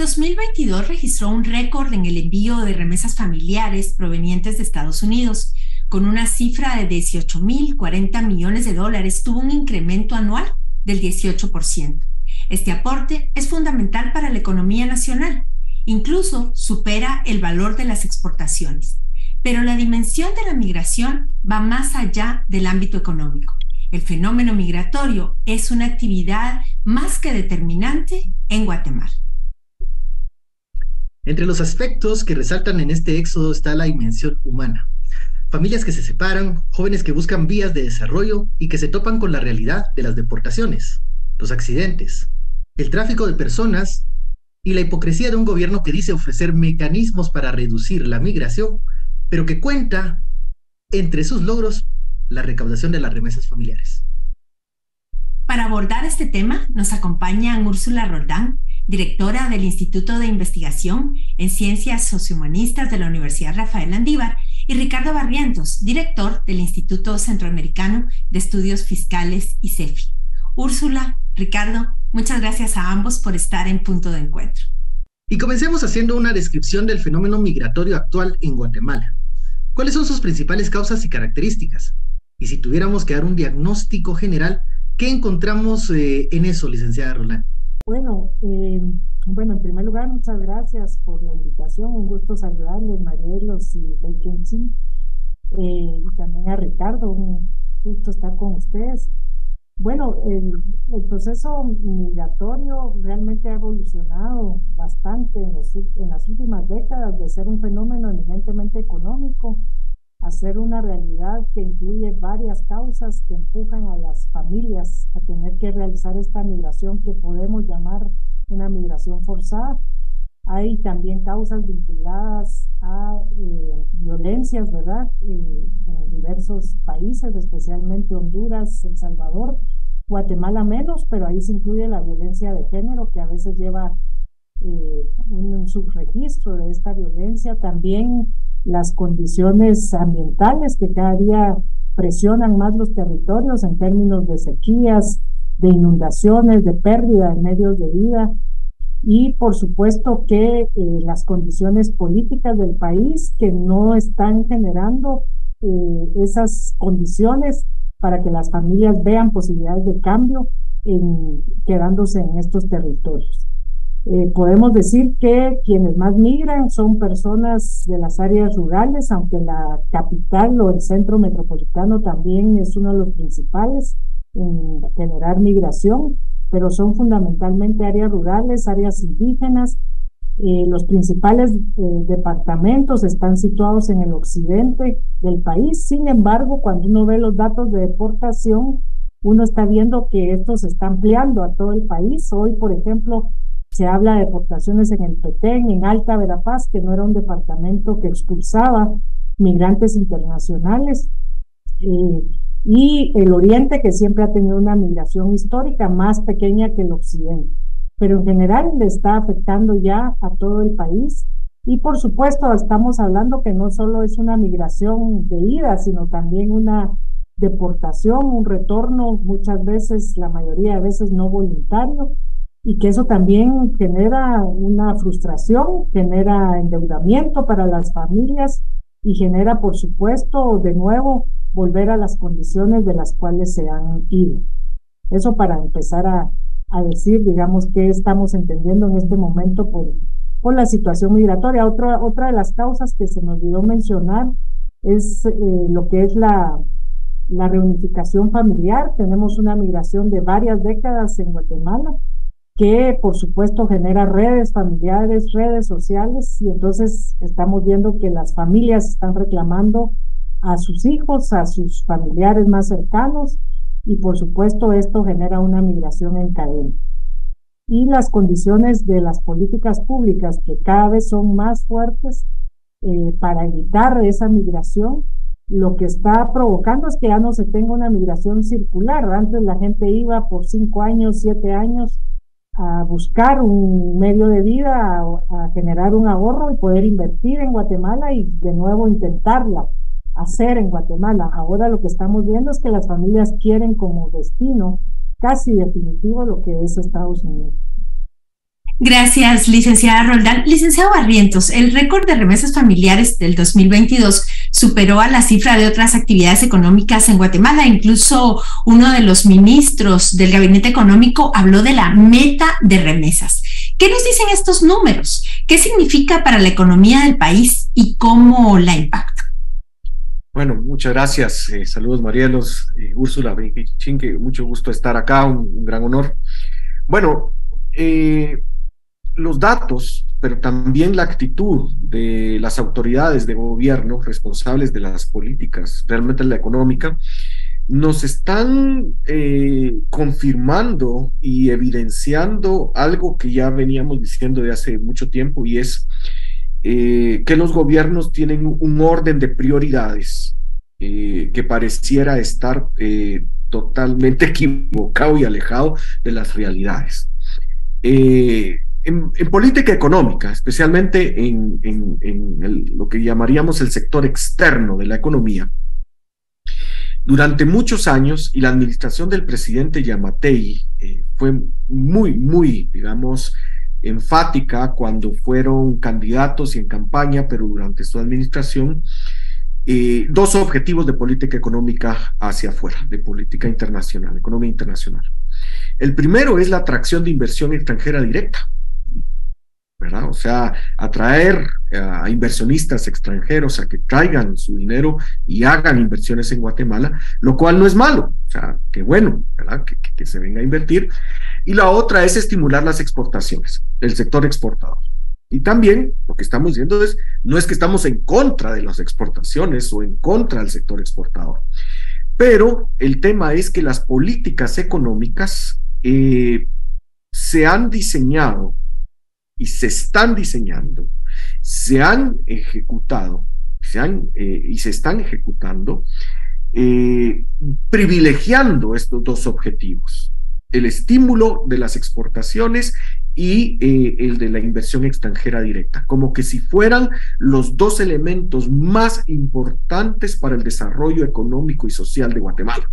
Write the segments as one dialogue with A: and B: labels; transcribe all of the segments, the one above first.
A: El 2022 registró un récord en el envío de remesas familiares provenientes de Estados Unidos. Con una cifra de 18.040 millones de dólares, tuvo un incremento anual del 18%. Este aporte es fundamental para la economía nacional. Incluso supera el valor de las exportaciones. Pero la dimensión de la migración va más allá del ámbito económico. El fenómeno migratorio es una actividad más que determinante en Guatemala.
B: Entre los aspectos que resaltan en este éxodo está la dimensión humana. Familias que se separan, jóvenes que buscan vías de desarrollo y que se topan con la realidad de las deportaciones, los accidentes, el tráfico de personas y la hipocresía de un gobierno que dice ofrecer mecanismos para reducir la migración, pero que cuenta entre sus logros la recaudación de las remesas familiares.
A: Para abordar este tema nos acompañan Úrsula Roldán, directora del Instituto de Investigación en Ciencias Sociohumanistas de la Universidad Rafael Landívar, y Ricardo Barrientos, director del Instituto Centroamericano de Estudios Fiscales, ICEFI. Úrsula, Ricardo, muchas gracias a ambos por estar en Punto de Encuentro.
B: Y comencemos haciendo una descripción del fenómeno migratorio actual en Guatemala. ¿Cuáles son sus principales causas y características? Y si tuviéramos que dar un diagnóstico general, ¿qué encontramos en eso, licenciada Roldán?
C: Bueno, en primer lugar, muchas gracias por la invitación. Un gusto saludarles, Marielos y Leikenchi, y también a Ricardo. Un gusto estar con ustedes. Bueno, el proceso migratorio realmente ha evolucionado bastante en las últimas décadas, de ser un fenómeno eminentemente económico a ser una realidad que incluye varias causas que empujan a las familias a tener que realizar esta migración que podemos llamar una migración forzada. Hay también causas vinculadas a violencias, ¿verdad? En diversos países, especialmente Honduras, El Salvador, Guatemala menos, pero ahí se incluye la violencia de género, que a veces lleva un subregistro de esta violencia. También las condiciones ambientales que cada día presionan más los territorios en términos de sequías, de inundaciones, de pérdida de medios de vida. Y por supuesto que las condiciones políticas del país que no están generando esas condiciones para que las familias vean posibilidades de cambio quedándose en estos territorios. Podemos decir que quienes más migran son personas de las áreas rurales, aunque la capital o el centro metropolitano también es uno de los principales en generar migración, pero son fundamentalmente áreas rurales, áreas indígenas. Los principales departamentos están situados en el occidente del país. Sin embargo, cuando uno ve los datos de deportación, uno está viendo que esto se está ampliando a todo el país. Hoy, por ejemplo, se habla de deportaciones en el Petén, en Alta Verapaz, que no era un departamento que expulsaba migrantes internacionales, y el oriente, que siempre ha tenido una migración histórica más pequeña que el occidente. Pero en general le está afectando ya a todo el país. Y por supuesto estamos hablando que no solo es una migración de ida, sino también una deportación, un retorno, muchas veces, la mayoría de veces no voluntario, y que eso también genera una frustración, genera endeudamiento para las familias y genera, por supuesto, de nuevo, volver a las condiciones de las cuales se han ido. Eso para empezar a decir, digamos, qué estamos entendiendo en este momento por la situación migratoria. Otra de las causas que se me olvidó mencionar es lo que es la reunificación familiar. Tenemos una migración de varias décadas en Guatemala, que por supuesto genera redes familiares, redes sociales, y entonces estamos viendo que las familias están reclamando a sus hijos, a sus familiares más cercanos, y por supuesto esto genera una migración en cadena. Y las condiciones de las políticas públicas, que cada vez son más fuertes para evitar esa migración, lo que está provocando es que ya no se tenga una migración circular. Antes la gente iba por 5 años, 7 años a buscar un medio de vida, a generar un ahorro y poder invertir en Guatemala y de nuevo intentarla hacer en Guatemala. Ahora lo que estamos viendo es que las familias quieren como destino casi definitivo lo que es Estados Unidos.
A: Gracias, licenciada Roldán. Licenciado Barrientos, el récord de remesas familiares del 2022 superó a la cifra de otras actividades económicas en Guatemala. Incluso uno de los ministros del Gabinete Económico habló de la meta de remesas. ¿Qué nos dicen estos números? ¿Qué significa para la economía del país y cómo la impacta?
D: Bueno, muchas gracias. Saludos, Marielos, Úrsula, Chinque, mucho gusto estar acá, un gran honor. Bueno, los datos, pero también la actitud de las autoridades de gobierno responsables de las políticas, realmente la económica, nos están confirmando y evidenciando algo que ya veníamos diciendo de hace mucho tiempo, y es que los gobiernos tienen un orden de prioridades que pareciera estar totalmente equivocado y alejado de las realidades. En política económica, especialmente en lo que llamaríamos el sector externo de la economía, durante muchos años, y la administración del presidente Yamatei fue muy, digamos, enfática cuando fueron candidatos y en campaña, pero durante su administración, dos objetivos de política económica hacia afuera, de política internacional, economía internacional. El primero es la atracción de inversión extranjera directa, ¿verdad? O sea, atraer a inversionistas extranjeros a que traigan su dinero y hagan inversiones en Guatemala, lo cual no es malo, o sea, qué bueno, ¿verdad? Que se venga a invertir. Y la otra es estimular las exportaciones, el sector exportador. Y también lo que estamos viendo no es que estamos en contra de las exportaciones o en contra del sector exportador, pero el tema es que las políticas económicas se han diseñado y se están diseñando, se han ejecutado, y se están ejecutando, privilegiando estos dos objetivos: el estímulo de las exportaciones y el de la inversión extranjera directa, como que si fueran los dos elementos más importantes para el desarrollo económico y social de Guatemala.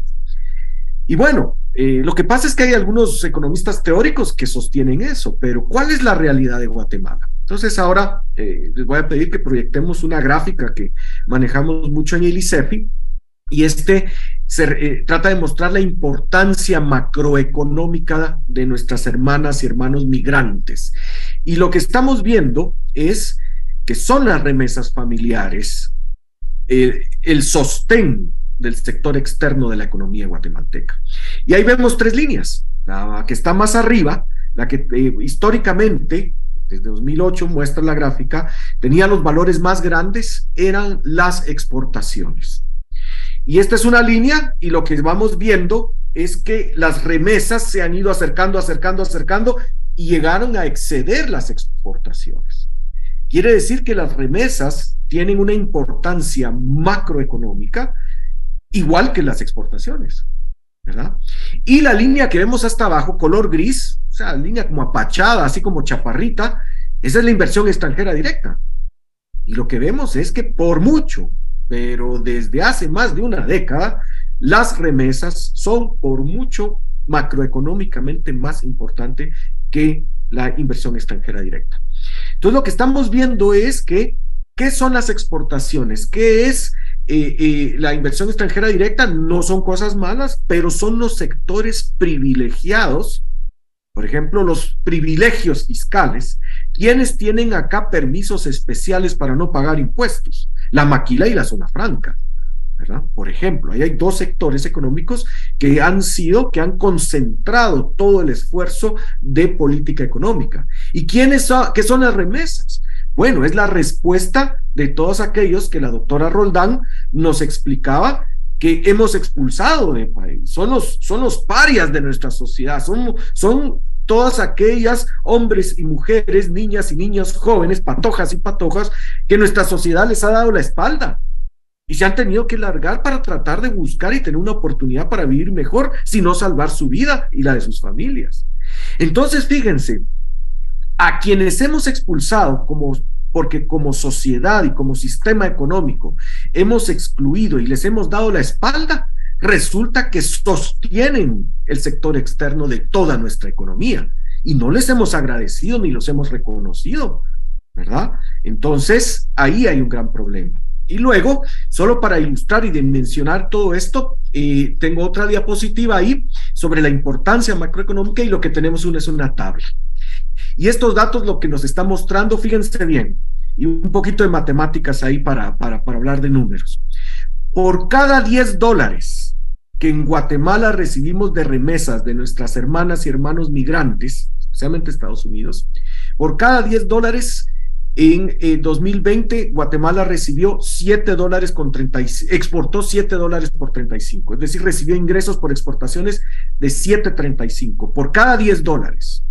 D: Y bueno, lo que pasa es que hay algunos economistas teóricos que sostienen eso, pero ¿cuál es la realidad de Guatemala? Entonces ahora les voy a pedir que proyectemos una gráfica que manejamos mucho en el ICEFI, y trata de mostrar la importancia macroeconómica de nuestras hermanas y hermanos migrantes. Y lo que estamos viendo es que son las remesas familiares el sostén del sector externo de la economía guatemalteca. Y ahí vemos tres líneas. La que está más arriba, la que históricamente, desde 2008 muestra la gráfica, tenía los valores más grandes, eran las exportaciones. Y esta es una línea, y lo que vamos viendo es que las remesas se han ido acercando, y llegaron a exceder las exportaciones. Quiere decir que las remesas tienen una importancia macroeconómica igual que las exportaciones, ¿verdad? Y la línea que vemos hasta abajo, color gris, o sea, línea como apachada, así como chaparrita, esa es la inversión extranjera directa. Y lo que vemos es que por mucho, pero desde hace más de una década, las remesas son por mucho macroeconómicamente más importante que la inversión extranjera directa. Entonces lo que estamos viendo es que, ¿qué son las exportaciones? ¿Qué es la inversión extranjera directa? No son cosas malas, pero son los sectores privilegiados, por ejemplo, los privilegios fiscales, quienes tienen acá permisos especiales para no pagar impuestos, la maquila y la zona franca, ¿verdad? Por ejemplo, ahí hay dos sectores económicos que han concentrado todo el esfuerzo de política económica. ¿Y qué son las remesas? Bueno, es la respuesta de todos aquellos que la doctora Roldán nos explicaba que hemos expulsado del país. Son los parias de nuestra sociedad, son todas aquellas hombres y mujeres, niñas y niños jóvenes, patojas y patojas, que nuestra sociedad les ha dado la espalda y se han tenido que largar para tratar de buscar y tener una oportunidad para vivir mejor, sino salvar su vida y la de sus familias. Entonces, fíjense, a quienes hemos expulsado porque como sociedad y como sistema económico hemos excluido y les hemos dado la espalda, resulta que sostienen el sector externo de toda nuestra economía. y no les hemos agradecido ni los hemos reconocido, ¿verdad? Entonces, ahí hay un gran problema. Y luego, solo para ilustrar y dimensionar todo esto, tengo otra diapositiva ahí sobre la importancia macroeconómica, y lo que tenemos es una tabla. Y estos datos lo que nos está mostrando, fíjense bien, y un poquito de matemáticas ahí para hablar de números. Por cada $10 que en Guatemala recibimos de remesas de nuestras hermanas y hermanos migrantes, especialmente Estados Unidos, por cada $10 en 2020, Guatemala recibió exportó $7 por 35, es decir, recibió ingresos por exportaciones de 7.35 por cada $10.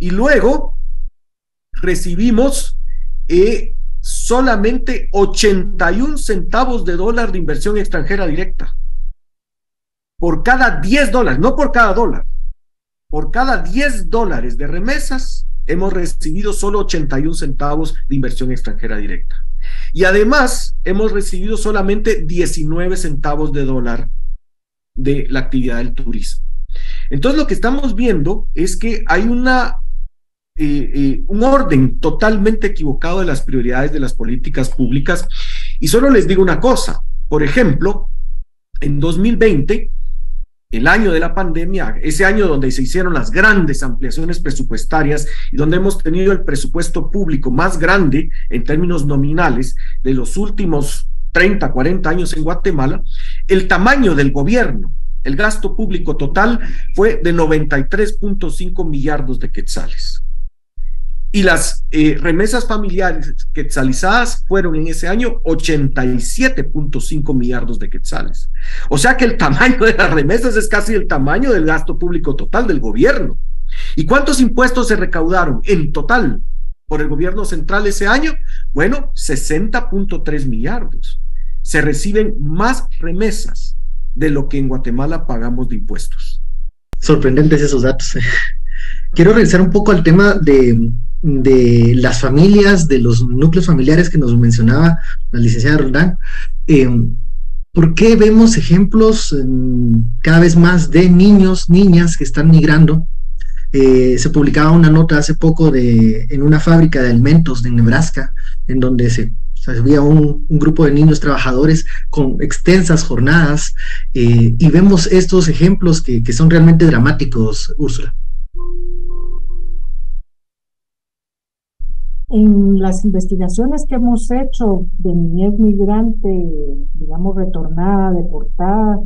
D: Y luego recibimos solamente 81 centavos de dólar de inversión extranjera directa. Por cada $10, no por cada dólar, por cada $10 de remesas, hemos recibido solo 81 centavos de inversión extranjera directa. Y además, hemos recibido solamente 19 centavos de dólar de la actividad del turismo. Entonces, lo que estamos viendo es que hay un orden totalmente equivocado de las prioridades de las políticas públicas. Y solo les digo una cosa. Por ejemplo, en 2020, el año de la pandemia, ese año donde se hicieron las grandes ampliaciones presupuestarias y donde hemos tenido el presupuesto público más grande en términos nominales de los últimos 30, 40 años en Guatemala, el tamaño del gobierno, el gasto público total fue de 93.5 millardos de quetzales. Y las remesas familiares quetzalizadas fueron en ese año 87.5 millardos de quetzales. O sea que el tamaño de las remesas es casi el tamaño del gasto público total del gobierno. ¿Y cuántos impuestos se recaudaron en total por el gobierno central ese año? Bueno, 60.3 millardos. Se reciben más remesas de lo que en Guatemala pagamos de impuestos.
B: Sorprendentes esos datos. Quiero regresar un poco al tema de las familias, de los núcleos familiares que nos mencionaba la licenciada Roldán. ¿Por qué vemos ejemplos cada vez más de niños, niñas que están migrando? Se publicaba una nota hace poco en una fábrica de alimentos de Nebraska, en donde había un grupo de niños trabajadores con extensas jornadas, y vemos estos ejemplos que son realmente dramáticos, Úrsula.
C: En las investigaciones que hemos hecho de niñez migrante, digamos, retornada, deportada,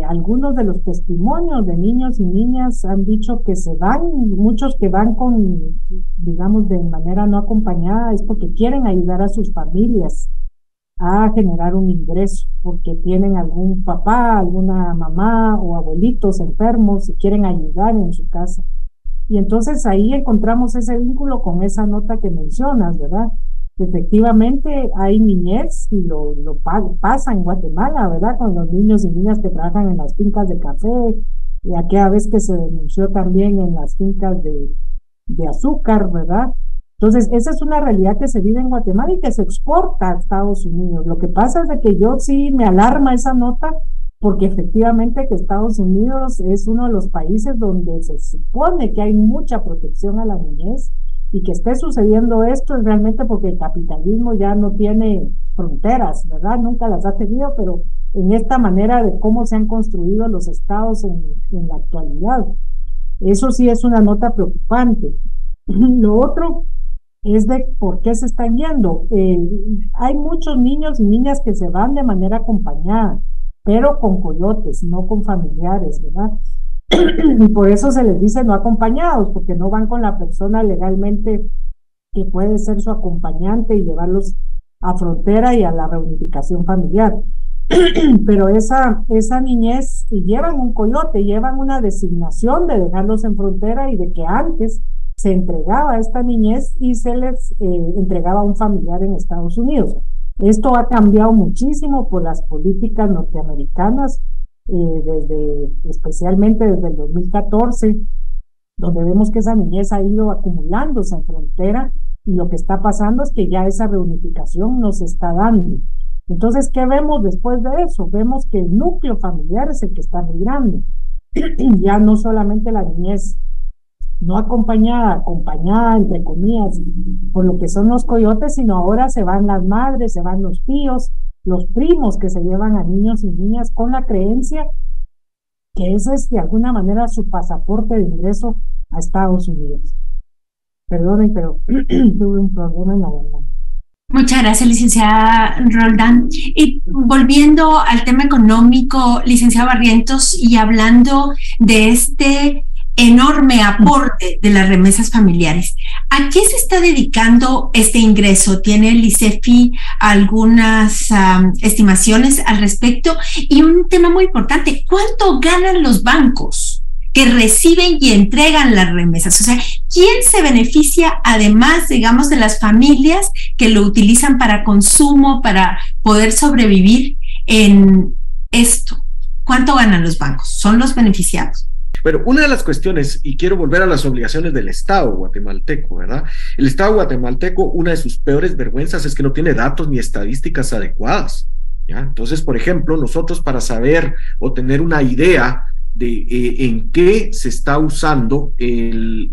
C: algunos de los testimonios de niños y niñas han dicho que se van, muchos que van con, digamos, de manera no acompañada, es porque quieren ayudar a sus familias a generar un ingreso, porque tienen algún papá, alguna mamá o abuelitos enfermos y quieren ayudar en su casa. Y entonces ahí encontramos ese vínculo con esa nota que mencionas, ¿verdad? Efectivamente hay niñez, y lo pasa en Guatemala, ¿verdad? Con los niños y niñas que trabajan en las fincas de café, y aquella vez que se denunció también en las fincas de azúcar, ¿verdad? Entonces, esa es una realidad que se vive en Guatemala y que se exporta a Estados Unidos. Lo que pasa es de que yo sí me alarma esa nota, porque efectivamente que Estados Unidos es uno de los países donde se supone que hay mucha protección a la niñez, y que esté sucediendo esto es realmente porque el capitalismo ya no tiene fronteras, ¿verdad? Nunca las ha tenido, pero en esta manera de cómo se han construido los estados en la actualidad. Eso sí es una nota preocupante. Lo otro es de por qué se están yendo. Hay muchos niños y niñas que se van de manera acompañada, pero con coyotes, no con familiares, ¿verdad? Y por eso se les dice no acompañados, porque no van con la persona legalmente que puede ser su acompañante y llevarlos a frontera y a la reunificación familiar. Pero esa niñez, y llevan un coyote, llevan una designación de dejarlos en frontera, y de que antes se entregaba a esta niñez y se les entregaba a un familiar en Estados Unidos. Esto ha cambiado muchísimo por las políticas norteamericanas, especialmente desde el 2014, donde vemos que esa niñez ha ido acumulándose en frontera, y lo que está pasando es que ya esa reunificación no se está dando. Entonces, ¿qué vemos después de eso? Vemos que el núcleo familiar es el que está migrando. Ya no solamente la niñez no acompañada entre comillas, por lo que son los coyotes, sino ahora se van las madres, se van los tíos, los primos que se llevan a niños y niñas con la creencia que ese es de alguna manera su pasaporte de ingreso a Estados Unidos. Perdonen, pero tuve un problema en la garganta.
A: Muchas gracias, licenciada Roldán. Y volviendo al tema económico, licenciada Barrientos, y hablando de este enorme aporte de las remesas familiares, ¿a qué se está dedicando este ingreso? ¿Tiene el ICEFI algunas estimaciones al respecto? Y un tema muy importante, ¿cuánto ganan los bancos que reciben y entregan las remesas? O sea, ¿quién se beneficia además, digamos, de las familias que lo utilizan para consumo, para poder sobrevivir en esto? ¿Cuánto ganan los bancos? ¿Son los beneficiados?
D: Pero una de las cuestiones, y quiero volver a las obligaciones del Estado guatemalteco, ¿verdad? El Estado guatemalteco, una de sus peores vergüenzas es que no tiene datos ni estadísticas adecuadas, ¿ya? Entonces, por ejemplo, nosotros para saber o tener una idea de en qué se está usando el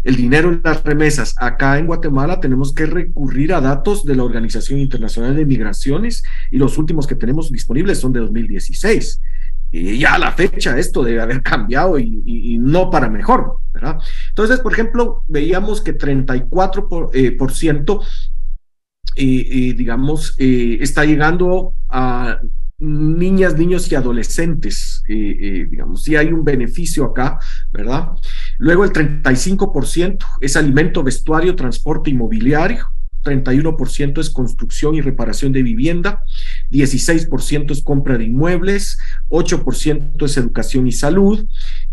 D: dinero en las remesas acá en Guatemala, tenemos que recurrir a datos de la Organización Internacional de Migraciones, y los últimos que tenemos disponibles son de 2016. Y ya a la fecha esto debe haber cambiado y no para mejor, ¿verdad? Entonces, por ejemplo, veíamos que 34% digamos, está llegando a niñas, niños y adolescentes, digamos, sí hay un beneficio acá, ¿verdad? Luego el 35% es alimento, vestuario, transporte y mobiliario, 31% es construcción y reparación de vivienda, 16% es compra de inmuebles, 8% es educación y salud,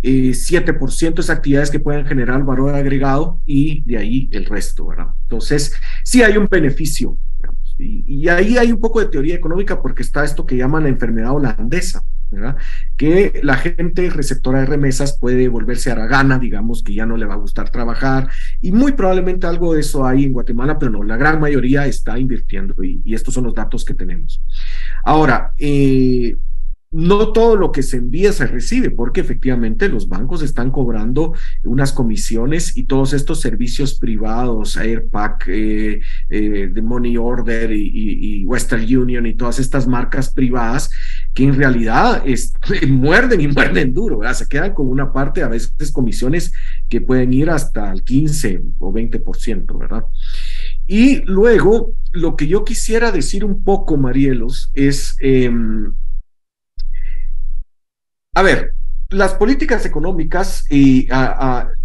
D: 7% es actividades que pueden generar valor agregado, y de ahí el resto, ¿verdad? Entonces, sí hay un beneficio, digamos, y ahí hay un poco de teoría económica, porque está esto que llaman la enfermedad holandesa, ¿verdad? Que la gente receptora de remesas puede volverse haragana, digamos, que ya no le va a gustar trabajar, y muy probablemente algo de eso hay en Guatemala, pero no, la gran mayoría está invirtiendo, y estos son los datos que tenemos. Ahora, no todo lo que se envía se recibe, porque efectivamente los bancos están cobrando unas comisiones, y todos estos servicios privados, Airpack, The Money Order y Western Union y todas estas marcas privadas, que en realidad muerden y muerden duro, ¿verdad? Se quedan con una parte, a veces comisiones que pueden ir hasta el 15 o 20%, ¿verdad? Y luego, lo que yo quisiera decir un poco, Marielos, es... a ver, las políticas económicas y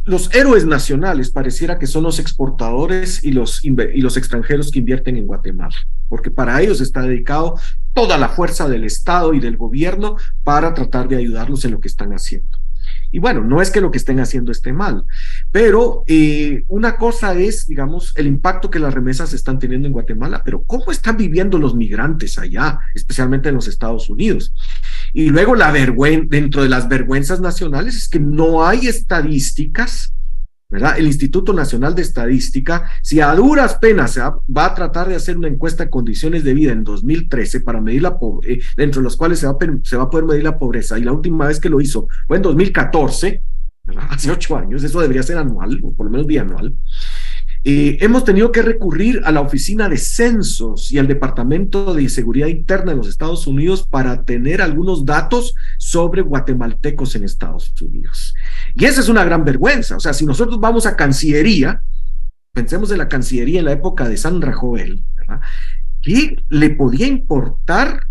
D: los héroes nacionales pareciera que son los exportadores y los extranjeros que invierten en Guatemala, porque para ellos está dedicado toda la fuerza del Estado y del gobierno para tratar de ayudarlos en lo que están haciendo. Y bueno, no es que lo que estén haciendo esté mal, pero una cosa es, digamos, el impacto que las remesas están teniendo en Guatemala, pero ¿cómo están viviendo los migrantes allá, especialmente en los Estados Unidos? Y luego dentro de las vergüenzas nacionales es que no hay estadísticas, ¿verdad? El Instituto Nacional de Estadística, si a duras penas se va a tratar de hacer una encuesta de condiciones de vida en 2013 para medir la pobreza, dentro de los cuales se va a poder medir la pobreza, y la última vez que lo hizo fue en 2014, ¿verdad? Hace 8 años, eso debería ser anual, o por lo menos bianual. Hemos tenido que recurrir a la Oficina de Censos y al Departamento de Seguridad Interna de los Estados Unidos para tener algunos datos sobre guatemaltecos en Estados Unidos. Y esa es una gran vergüenza. O sea, si nosotros vamos a Cancillería, pensemos en la Cancillería en la época de Sandra Jovel, ¿verdad? ¿Qué le podía importar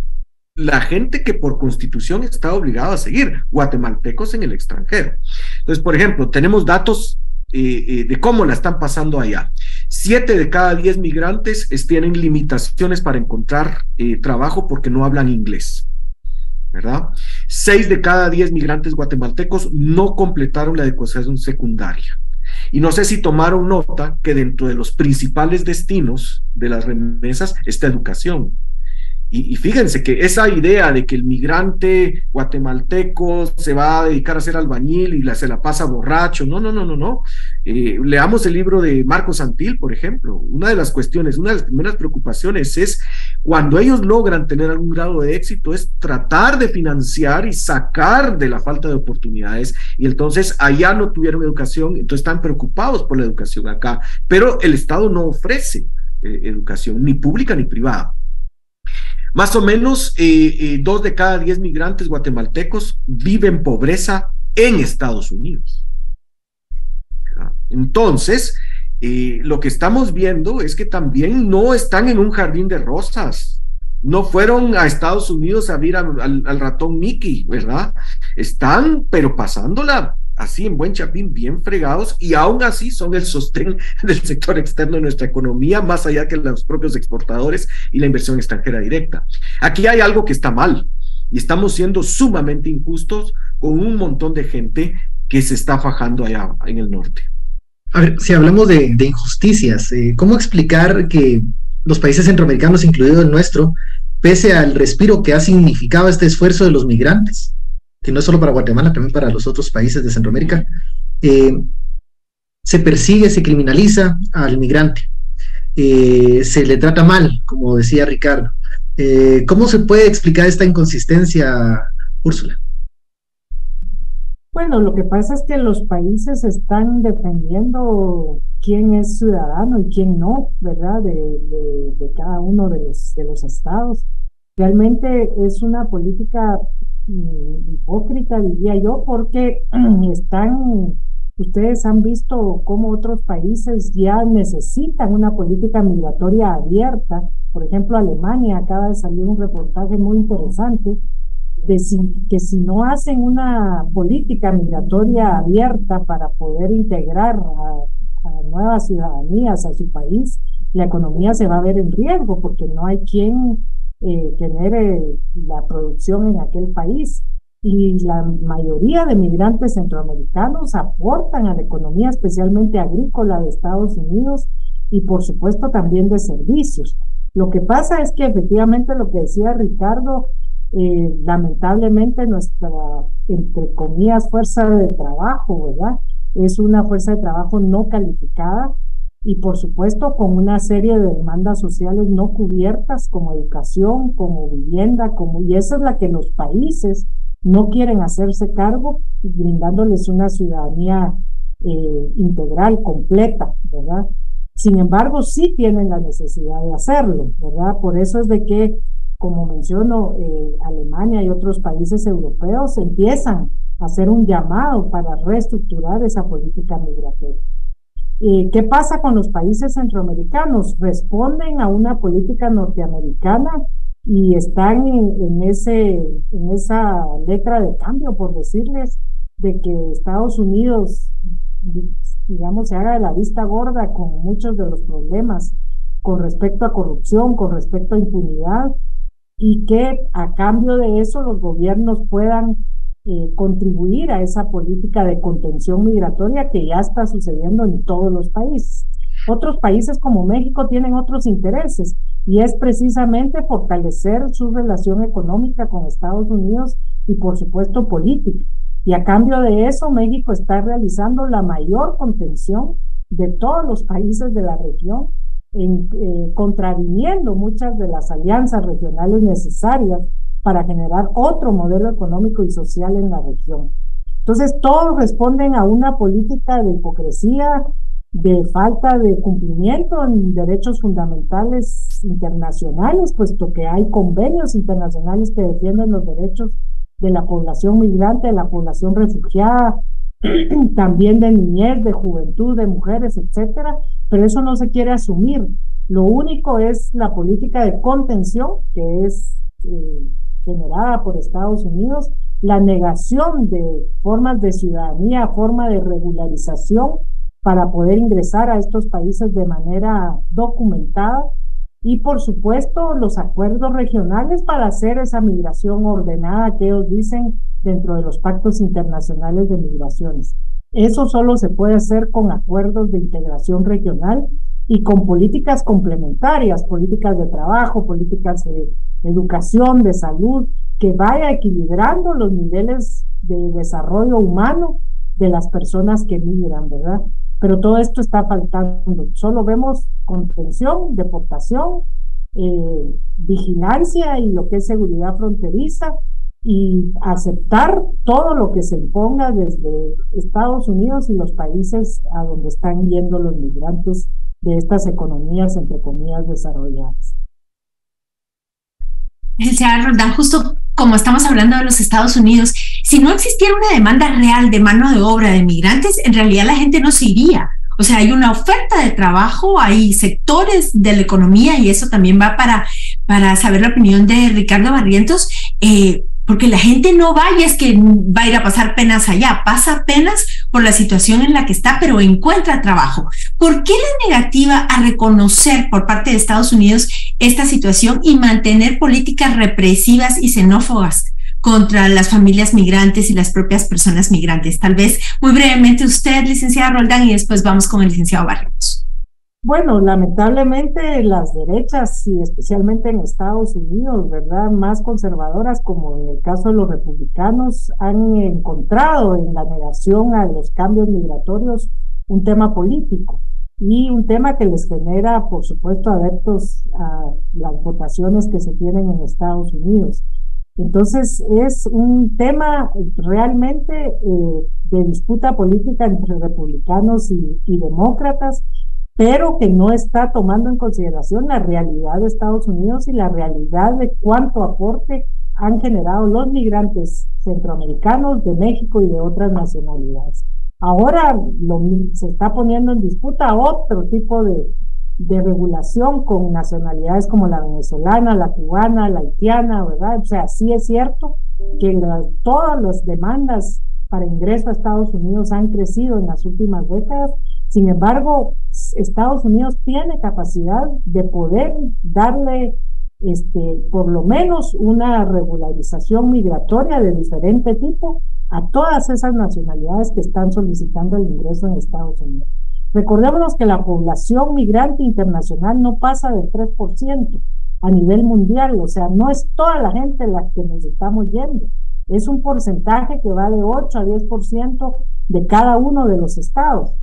D: la gente que por constitución está obligada a seguir? Guatemaltecos en el extranjero. Entonces, por ejemplo, tenemos datos de cómo la están pasando allá. 7 de cada 10 migrantes tienen limitaciones para encontrar trabajo porque no hablan inglés, ¿verdad? 6 de cada 10 migrantes guatemaltecos no completaron la educación secundaria. Y no sé si tomaron nota que dentro de los principales destinos de las remesas está educación. Y fíjense que esa idea de que el migrante guatemalteco se va a dedicar a ser albañil y se la pasa borracho, no. Leamos el libro de Marcos Antil, por ejemplo. Una de las cuestiones, una de las primeras preocupaciones es cuando ellos logran tener algún grado de éxito, es tratar de financiar y sacar de la falta de oportunidades. Y entonces allá no tuvieron educación, entonces están preocupados por la educación acá. Pero el Estado no ofrece educación, ni pública ni privada. Más o menos 2 de cada 10 migrantes guatemaltecos viven pobreza en Estados Unidos. Entonces, lo que estamos viendo es que también no están en un jardín de rosas. No fueron a Estados Unidos a ver al ratón Mickey, ¿verdad? Están, pero pasándola así en buen chapín, bien fregados, y aún así son el sostén del sector externo de nuestra economía, más allá que los propios exportadores y la inversión extranjera directa. Aquí hay algo que está mal, y estamos siendo sumamente injustos con un montón de gente que se está fajando allá en el norte.
B: A ver, si hablamos de injusticias, ¿cómo explicar que los países centroamericanos, incluido el nuestro, pese al respiro que ha significado este esfuerzo de los migrantes, que no es solo para Guatemala, también para los otros países de Centroamérica, se persigue, se criminaliza al migrante, se le trata mal, como decía Ricardo? ¿Cómo se puede explicar esta inconsistencia, Úrsula?
C: Bueno, lo que pasa es que los países están defendiendo quién es ciudadano y quién no, ¿verdad? De cada uno de los estados. Realmente es una política hipócrita, diría yo, porque ustedes han visto cómo otros países ya necesitan una política migratoria abierta. Por ejemplo, Alemania acaba de salir un reportaje muy interesante que si no hacen una política migratoria abierta para poder integrar a nuevas ciudadanías a su país, la economía se va a ver en riesgo porque no hay quien genere la producción en aquel país. Y la mayoría de migrantes centroamericanos aportan a la economía, especialmente agrícola de Estados Unidos y por supuesto también de servicios. Lo que pasa es que efectivamente lo que decía Ricardo, lamentablemente nuestra, entre comillas, fuerza de trabajo, ¿verdad? Es una fuerza de trabajo no calificada y por supuesto con una serie de demandas sociales no cubiertas como educación, como vivienda, y esa es la que los países no quieren hacerse cargo, brindándoles una ciudadanía integral, completa, ¿verdad? Sin embargo, sí tienen la necesidad de hacerlo, ¿verdad? Por eso es de que, como menciono, Alemania y otros países europeos empiezan a hacer un llamado para reestructurar esa política migratoria. ¿Qué pasa con los países centroamericanos? Responden a una política norteamericana y están en esa letra de cambio, por decirles, de que Estados Unidos, digamos, se haga de la vista gorda con muchos de los problemas con respecto a corrupción, con respecto a impunidad, y que a cambio de eso los gobiernos puedan contribuir a esa política de contención migratoria que ya está sucediendo en todos los países. Otros países como México tienen otros intereses y es precisamente fortalecer su relación económica con Estados Unidos y por supuesto política. Y a cambio de eso, México está realizando la mayor contención de todos los países de la región, contraviniendo muchas de las alianzas regionales necesarias para generar otro modelo económico y social en la región. Entonces, todos responden a una política de hipocresía, de falta de cumplimiento en derechos fundamentales internacionales, puesto que hay convenios internacionales que defienden los derechos de la población migrante, de la población refugiada, también de niñez, de juventud, de mujeres, etcétera, pero eso no se quiere asumir. Lo único es la política de contención, que es generada por Estados Unidos, la negación de formas de ciudadanía, forma de regularización para poder ingresar a estos países de manera documentada y, por supuesto, los acuerdos regionales para hacer esa migración ordenada que ellos dicen dentro de los pactos internacionales de migraciones. Eso solo se puede hacer con acuerdos de integración regional y con políticas complementarias, políticas de trabajo, políticas educación, de salud, que vaya equilibrando los niveles de desarrollo humano de las personas que migran, ¿verdad? Pero todo esto está faltando. Solo vemos contención, deportación, vigilancia y lo que es seguridad fronteriza, y aceptar todo lo que se imponga desde Estados Unidos y los países a donde están yendo los migrantes de estas economías, entre comillas, desarrolladas.
A: Licenciada Roldán, justo como estamos hablando de los Estados Unidos, si no existiera una demanda real de mano de obra de migrantes, en realidad la gente no se iría. O sea, hay una oferta de trabajo, hay sectores de la economía, y eso también va para saber la opinión de Ricardo Barrientos, porque la gente no va y es que va a ir a pasar penas allá, pasa penas por la situación en la que está, pero encuentra trabajo. ¿Por qué la negativa a reconocer por parte de Estados Unidos esta situación y mantener políticas represivas y xenófobas contra las familias migrantes y las propias personas migrantes? Tal vez muy brevemente usted, licenciada Roldán, y después vamos con el licenciado Barrientos.
C: Bueno, lamentablemente las derechas, y especialmente en Estados Unidos, ¿verdad?, más conservadoras, como en el caso de los republicanos, han encontrado en la negación a los cambios migratorios un tema político y un tema que les genera, por supuesto, adeptos a las votaciones que se tienen en Estados Unidos. Entonces, es un tema realmente de disputa política entre republicanos y demócratas, pero que no está tomando en consideración la realidad de Estados Unidos y la realidad de cuánto aporte han generado los migrantes centroamericanos, de México y de otras nacionalidades. Ahora se está poniendo en disputa otro tipo de regulación con nacionalidades como la venezolana, la cubana, la haitiana, ¿verdad? O sea, sí es cierto que todas las demandas para ingreso a Estados Unidos han crecido en las últimas décadas. Sin embargo, Estados Unidos tiene capacidad de poder darle por lo menos una regularización migratoria de diferente tipo a todas esas nacionalidades que están solicitando el ingreso en Estados Unidos. Recordémonos que la población migrante internacional no pasa del 3% a nivel mundial, o sea, no es toda la gente la que nos estamos yendo, es un porcentaje que va de 8 a 10% de cada uno de los estados.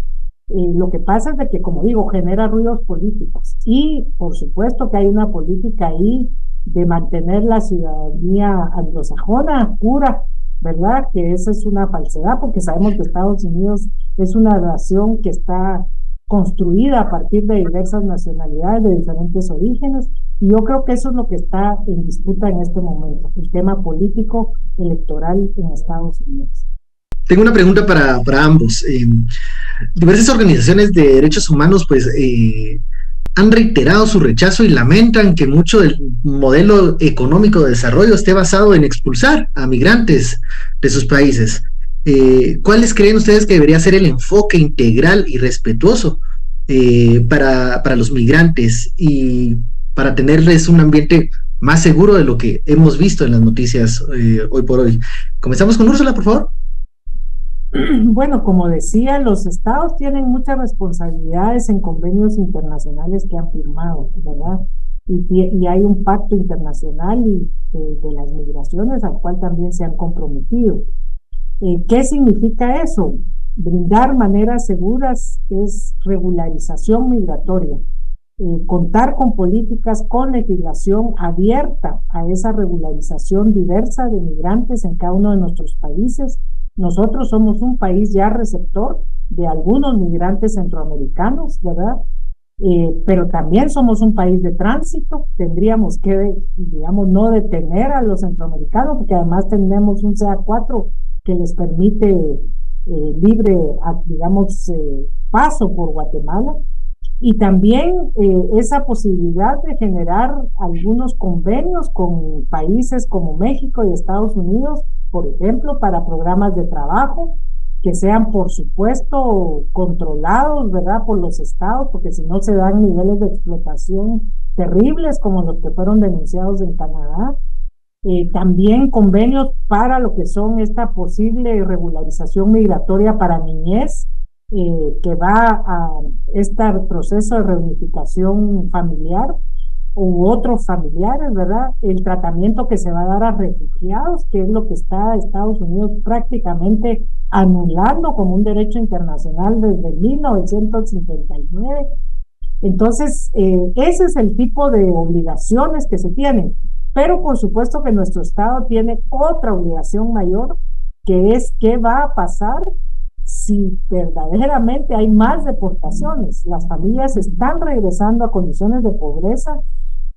C: Lo que pasa es de que, como digo, genera ruidos políticos, y por supuesto que hay una política ahí de mantener la ciudadanía anglosajona pura, ¿verdad? Que esa es una falsedad, porque sabemos que Estados Unidos es una nación que está construida a partir de diversas nacionalidades, de diferentes orígenes, y yo creo que eso es lo que está en disputa en este momento, el tema político electoral en Estados Unidos.
B: Tengo una pregunta para ambos. Diversas organizaciones de derechos humanos pues han reiterado su rechazo y lamentan que mucho del modelo económico de desarrollo esté basado en expulsar a migrantes de sus países. ¿Cuáles creen ustedes que debería ser el enfoque integral y respetuoso para los migrantes y para tenerles un ambiente más seguro de lo que hemos visto en las noticias hoy por hoy? Comenzamos con Úrsula, por favor.
C: Bueno, como decía, los estados tienen muchas responsabilidades en convenios internacionales que han firmado, ¿verdad? Y hay un pacto internacional de las migraciones al cual también se han comprometido. ¿Qué significa eso? Brindar maneras seguras es regularización migratoria. Contar con políticas, con legislación abierta a esa regularización diversa de migrantes en cada uno de nuestros países. Nosotros somos un país ya receptor de algunos migrantes centroamericanos, ¿verdad? Pero también somos un país de tránsito. Tendríamos que, digamos, no detener a los centroamericanos, porque además tenemos un CA4 que les permite libre, digamos, paso por Guatemala. Y también esa posibilidad de generar algunos convenios con países como México y Estados Unidos, por ejemplo, para programas de trabajo que sean, por supuesto, controlados, ¿verdad?, por los estados, porque si no se dan niveles de explotación terribles como los que fueron denunciados en Canadá. También convenios para lo que son esta posible regularización migratoria para niñez, que va a este proceso de reunificación familiar. u otros familiares, ¿verdad? El tratamiento que se va a dar a refugiados, que es lo que está Estados Unidos prácticamente anulando como un derecho internacional desde 1959. Entonces, ese es el tipo de obligaciones que se tienen. Pero por supuesto que nuestro Estado tiene otra obligación mayor, que es qué va a pasar si verdaderamente hay más deportaciones. Las familias están regresando a condiciones de pobreza,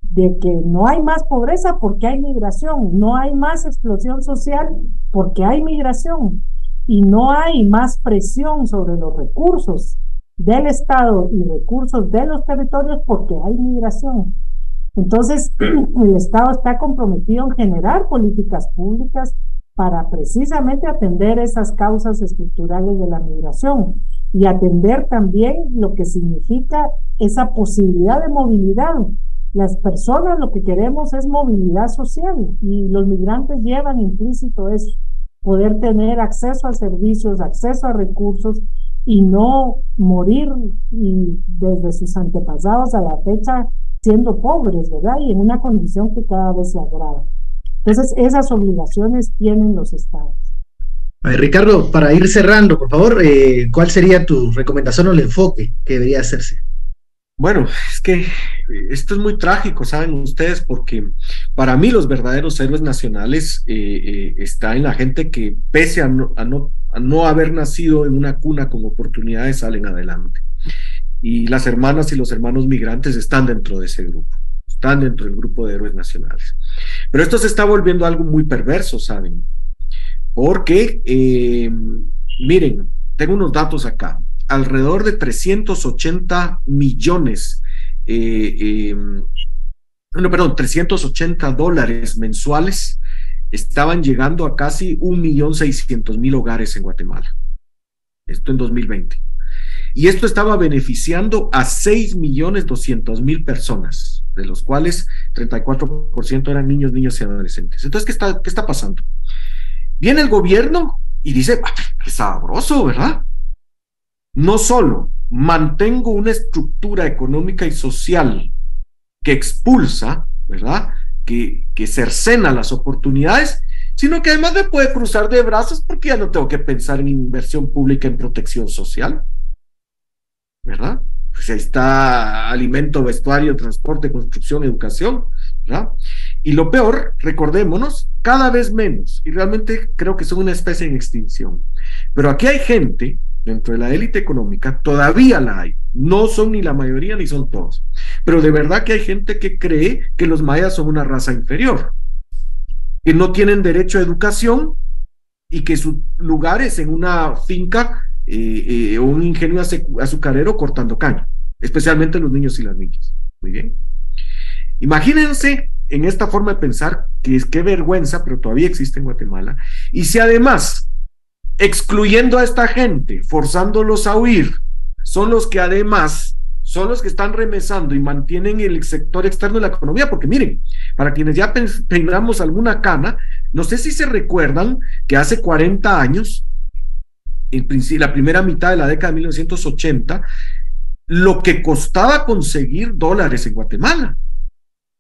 C: de que no hay más pobreza porque hay migración, no hay más explosión social porque hay migración, y no hay más presión sobre los recursos del Estado y recursos de los territorios porque hay migración. Entonces, el Estado está comprometido en generar políticas públicas para precisamente atender esas causas estructurales de la migración y atender también lo que significa esa posibilidad de movilidad. Las personas lo que queremos es movilidad social, y los migrantes llevan implícito eso, poder tener acceso a servicios, acceso a recursos, y no morir y desde sus antepasados a la fecha siendo pobres, ¿verdad? Y en una condición que cada vez se agrava. Entonces, esas obligaciones tienen los estados.
B: A ver, Ricardo, para ir cerrando, por favor, ¿cuál sería tu recomendación o el enfoque que debería hacerse?
D: Bueno, es que esto es muy trágico, saben ustedes, porque para mí los verdaderos héroes nacionales está en la gente que, pese a no haber nacido en una cuna con oportunidades, salen adelante. Y las hermanas y los hermanos migrantes están dentro de ese grupo, están dentro del grupo de héroes nacionales. Pero esto se está volviendo algo muy perverso, ¿saben? Porque, miren, tengo unos datos acá. Alrededor de 380 millones, 380 dólares mensuales estaban llegando a casi 1.600.000 hogares en Guatemala. Esto en 2020. Y esto estaba beneficiando a 6.200.000 personas, de los cuales 34% eran niños y adolescentes. Entonces, ¿qué está pasando? Viene el gobierno y dice, qué sabroso, ¿verdad? No solo mantengo una estructura económica y social que expulsa, ¿verdad? Que cercena las oportunidades, sino que además me puede cruzar de brazos porque ya no tengo que pensar en inversión pública en protección social, ¿verdad? Pues ahí está alimento, vestuario, transporte, construcción, educación, ¿verdad? Y lo peor, recordémonos, cada vez menos, y realmente creo que son una especie en extinción. Pero aquí hay gente dentro de la élite económica, todavía la hay, no son ni la mayoría ni son todos, pero de verdad que hay gente que cree que los mayas son una raza inferior, que no tienen derecho a educación y que su lugar es en una finca o un ingenio azucarero cortando caña, especialmente los niños y las niñas. Muy bien. Imagínense en esta forma de pensar, que es qué vergüenza, pero todavía existe en Guatemala, y si además excluyendo a esta gente, forzándolos a huir, son los que además son los que están remesando y mantienen el sector externo de la economía, porque miren, para quienes ya peinamos alguna cana, no sé si se recuerdan que hace 40 años, la primera mitad de la década de 1980, lo que costaba conseguir dólares en Guatemala.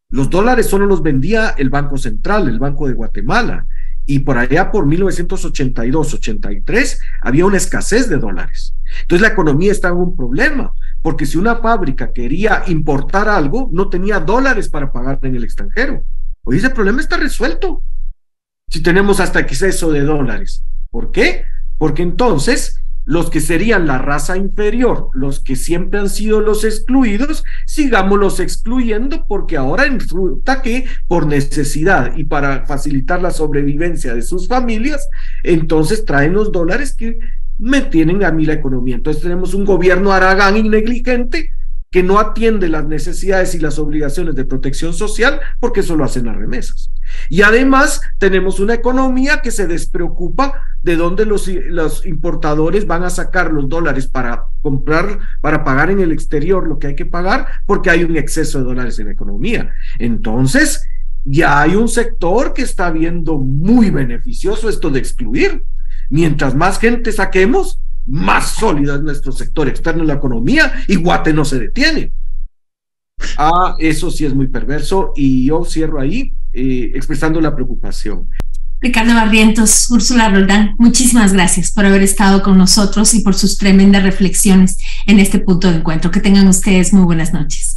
D: Los dólares solo los vendía el Banco Central, el Banco de Guatemala, y por allá por 1982-83 había una escasez de dólares. Entonces la economía estaba en un problema, porque si una fábrica quería importar algo, no tenía dólares para pagar en el extranjero. Hoy ese problema está resuelto, si tenemos hasta exceso de dólares. ¿Por qué? Porque entonces los que serían la raza inferior, los que siempre han sido los excluidos, sigámoslos excluyendo, porque ahora resulta que por necesidad y para facilitar la sobrevivencia de sus familias, entonces traen los dólares que me tienen a mí la economía. Entonces tenemos un gobierno haragán y negligente que no atiende las necesidades y las obligaciones de protección social, porque eso lo hacen las remesas. Y además tenemos una economía que se despreocupa de dónde los importadores van a sacar los dólares para comprar, para pagar en el exterior lo que hay que pagar, porque hay un exceso de dólares en la economía. Entonces ya hay un sector que está viendo muy beneficioso esto de excluir. Mientras más gente saquemos, más sólido es nuestro sector externo de la economía, y Guate no se detiene. Eso sí es muy perverso, y yo cierro ahí expresando la preocupación.
A: Ricardo Barrientos, Úrsula Roldán, muchísimas gracias por haber estado con nosotros y por sus tremendas reflexiones en este punto de encuentro. Que tengan ustedes muy buenas noches.